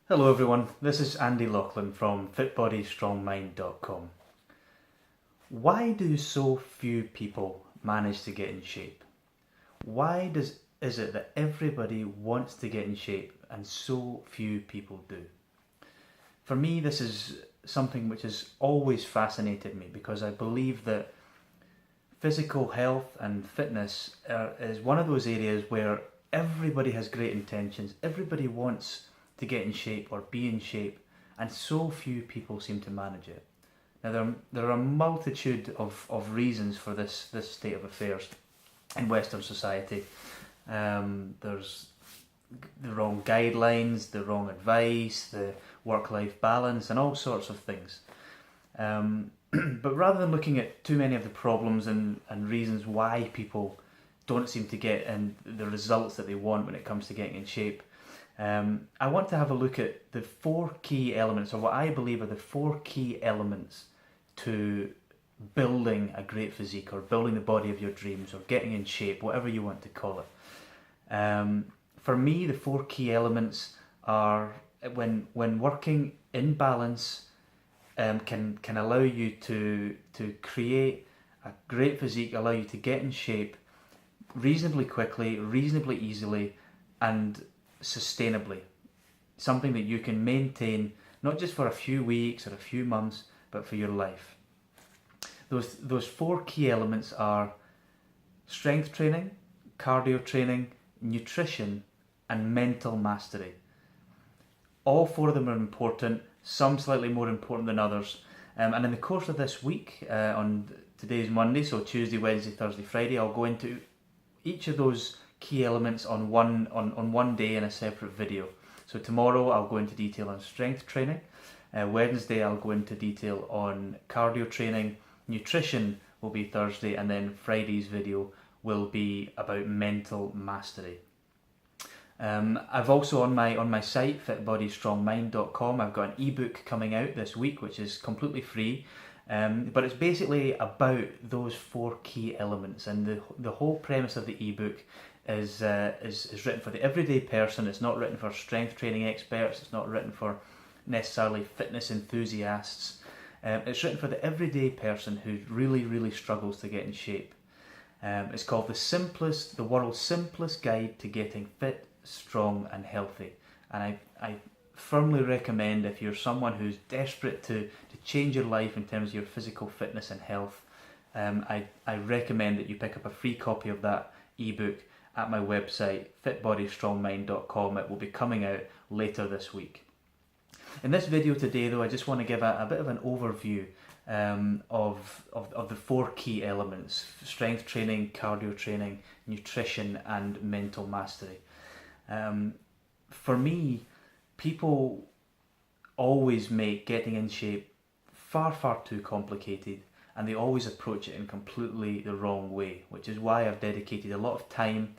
Hello everyone, this is Andy Laughlin from FitBodyStrongMind.com. Why do so few people manage to get in shape? Is it that everybody wants to get in shape and so few people do? For me, this is something which has always fascinated me because I believe that physical health and fitness is one of those areas where everybody has great intentions, everybody wants to get in shape or be in shape, and so few people seem to manage it. Now, there are a multitude of reasons for this state of affairs in Western society. There's the wrong guidelines, the wrong advice, the work-life balance, and all sorts of things. But rather than looking at too many of the problems and reasons why people don't seem to get the results that they want when it comes to getting in shape, I want to have a look at the four key elements, or what I believe are the four key elements to building a great physique, or building the body of your dreams, or getting in shape, whatever you want to call it. For me, the four key elements are when working in balance, can allow you to create a great physique, allow you to get in shape reasonably quickly, reasonably easily, and sustainably. Something that you can maintain not just for a few weeks or a few months, but for your life. Those four key elements are strength training, cardio training, nutrition, and mental mastery. All four of them are important, some slightly more important than others. And in the course of this week, on today's Monday, so Tuesday, Wednesday, Thursday, Friday, I'll go into each of those key elements on one day in a separate video. So tomorrow I'll go into detail on strength training. Wednesday I'll go into detail on cardio training. Nutrition will be Thursday, and then Friday's video will be about mental mastery. I've also on my site fitbodystrongmind.com, I've got an ebook coming out this week which is completely free, but it's basically about those four key elements, and the whole premise of the ebook is written for the everyday person. It's not written for strength training experts, it's not written for necessarily fitness enthusiasts. It's written for the everyday person who really struggles to get in shape. It's called the world's simplest guide to getting fit, strong and healthy. And I firmly recommend, if you're someone who's desperate to change your life in terms of your physical fitness and health, I recommend that you pick up a free copy of that ebook at my website fitbodystrongmind.com. It will be coming out later this week. In this video today though, I just want to give a bit of an overview of the four key elements: strength training, cardio training, nutrition and mental mastery. For me, people always make getting in shape far too complicated, and they always approach it in completely the wrong way, which is why I've dedicated a lot of time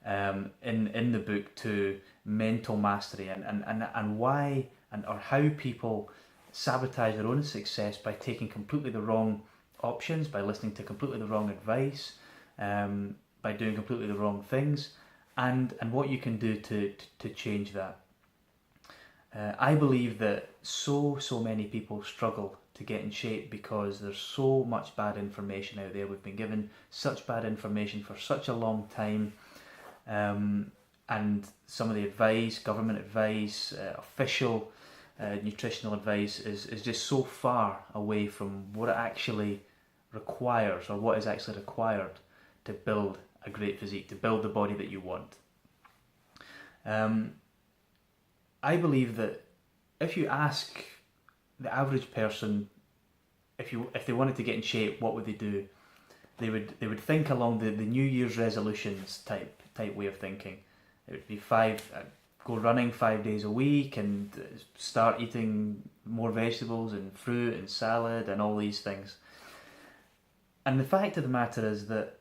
in the book to mental mastery and why or how people sabotage their own success by taking completely the wrong options, by listening to completely the wrong advice, by doing completely the wrong things, and what you can do to change that. I believe that so many people struggle to get in shape because there's so much bad information out there. We've been given such bad information for such a long time, and some of the advice, government advice, official nutritional advice is just so far away from what it actually requires, or what is actually required to build a great physique, to build the body that you want. I believe that if you ask the average person if they wanted to get in shape, what would they do? They would think along the New Year's resolutions type way of thinking. It would be go running 5 days a week and start eating more vegetables and fruit and salad and all these things. And the fact of the matter is that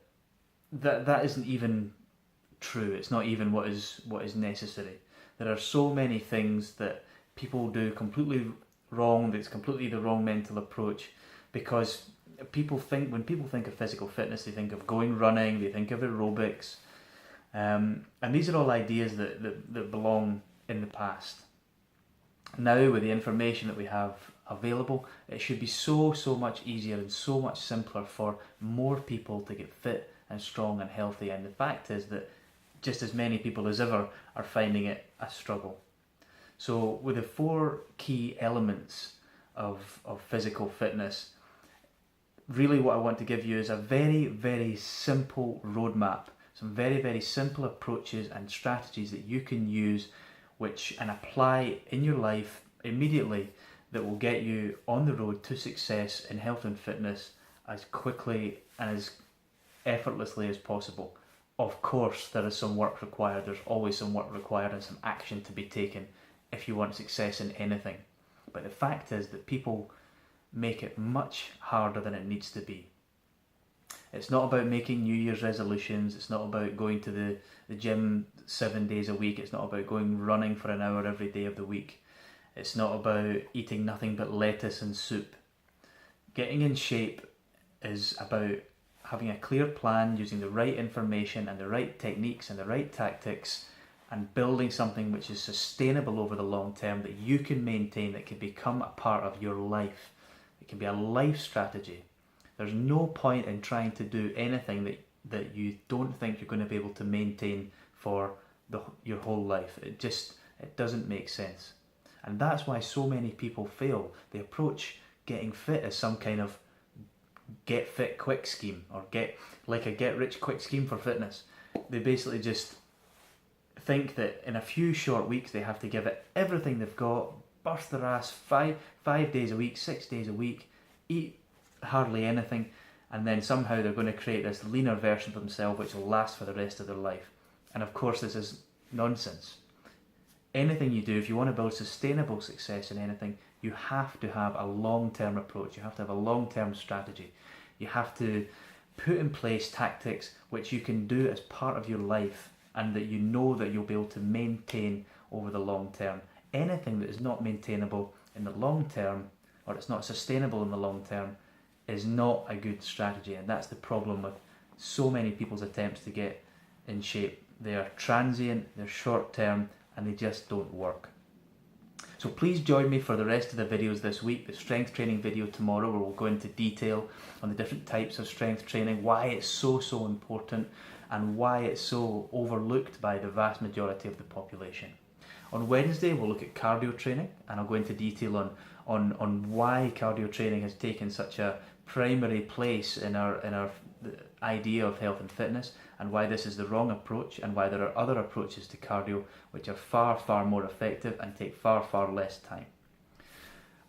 isn't even true. It's not even what is necessary. There are so many things that people do completely wrong. That's completely the wrong mental approach, because when people think of physical fitness, they think of going running, they think of aerobics, and these are all ideas that belong in the past. Now, with the information that we have available, it should be so much easier and so much simpler for more people to get fit and strong and healthy. And the fact is that just as many people as ever are finding it a struggle. So with the 4 key elements of physical fitness, really what I want to give you is a very simple roadmap, some very simple approaches and strategies that you can use and apply in your life immediately, that will get you on the road to success in health and fitness as quickly and as effortlessly as possible. Of course, there is some work required. There's always some work required and some action to be taken if you want success in anything. But the fact is that people make it much harder than it needs to be. It's not about making New Year's resolutions. It's not about going to the gym 7 days a week. It's not about going running for an hour every day of the week. It's not about eating nothing but lettuce and soup. Getting in shape is about having a clear plan, using the right information and the right techniques and the right tactics, and building something which is sustainable over the long term, that you can maintain, that can become a part of your life. It can be a life strategy. There's no point in trying to do anything that you don't think you're going to be able to maintain for your whole life. It doesn't make sense. And that's why so many people fail. They approach getting fit as some kind of get fit quick scheme, or get rich quick scheme for fitness. They basically just think that in a few short weeks they have to give it everything they've got, burst their ass five days a week, 6 days a week, eat hardly anything, and then somehow they're going to create this leaner version of themselves which will last for the rest of their life. And of course, this is nonsense. Anything you do, if you want to build sustainable success in anything, you have to have a long-term approach. You have to have a long-term strategy. You have to put in place tactics which you can do as part of your life, and that you know that you'll be able to maintain over the long term. Anything that is not maintainable in the long term, or it's not sustainable in the long term, is not a good strategy. And that's the problem with so many people's attempts to get in shape. They are transient, they're short term, and they just don't work. So please join me for the rest of the videos this week. The strength training video tomorrow, where we'll go into detail on the different types of strength training, why it's so important, and why it's so overlooked by the vast majority of the population. On Wednesday, we'll look at cardio training, and I'll go into detail on why cardio training has taken such a primary place in our idea of health and fitness, and why this is the wrong approach, and why there are other approaches to cardio which are far more effective and take far less time.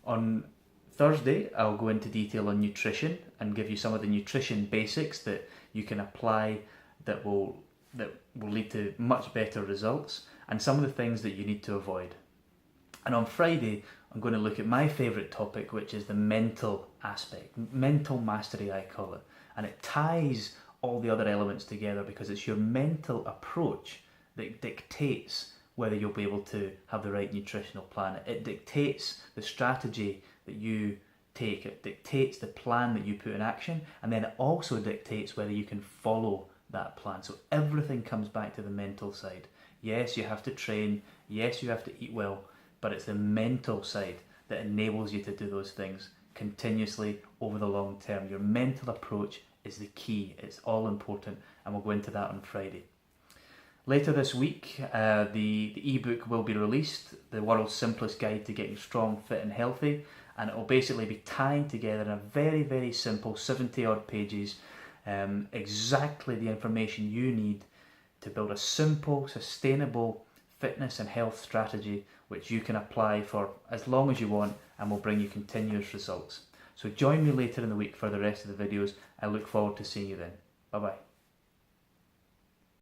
On Thursday, I'll go into detail on nutrition and give you some of the nutrition basics that you can apply that will lead to much better results, and some of the things that you need to avoid. And on Friday, I'm going to look at my favourite topic, which is the mental aspect, mental mastery I call it. And it ties all the other elements together, because it's your mental approach that dictates whether you'll be able to have the right nutritional plan. It dictates the strategy that you take, it dictates the plan that you put in action, and then it also dictates whether you can follow that plan. So everything comes back to the mental side. Yes, you have to train, yes, you have to eat well, but it's the mental side that enables you to do those things continuously over the long term. Your mental approach is the key. It's all important, and we'll go into that on Friday. Later this week, the ebook will be released, The World's Simplest Guide to Getting Strong, Fit and Healthy, and it will basically be tying together in a very simple 70 odd pages exactly the information you need to build a simple, sustainable fitness and health strategy which you can apply for as long as you want, and will bring you continuous results. So join me later in the week for the rest of the videos. I look forward to seeing you then. Bye bye.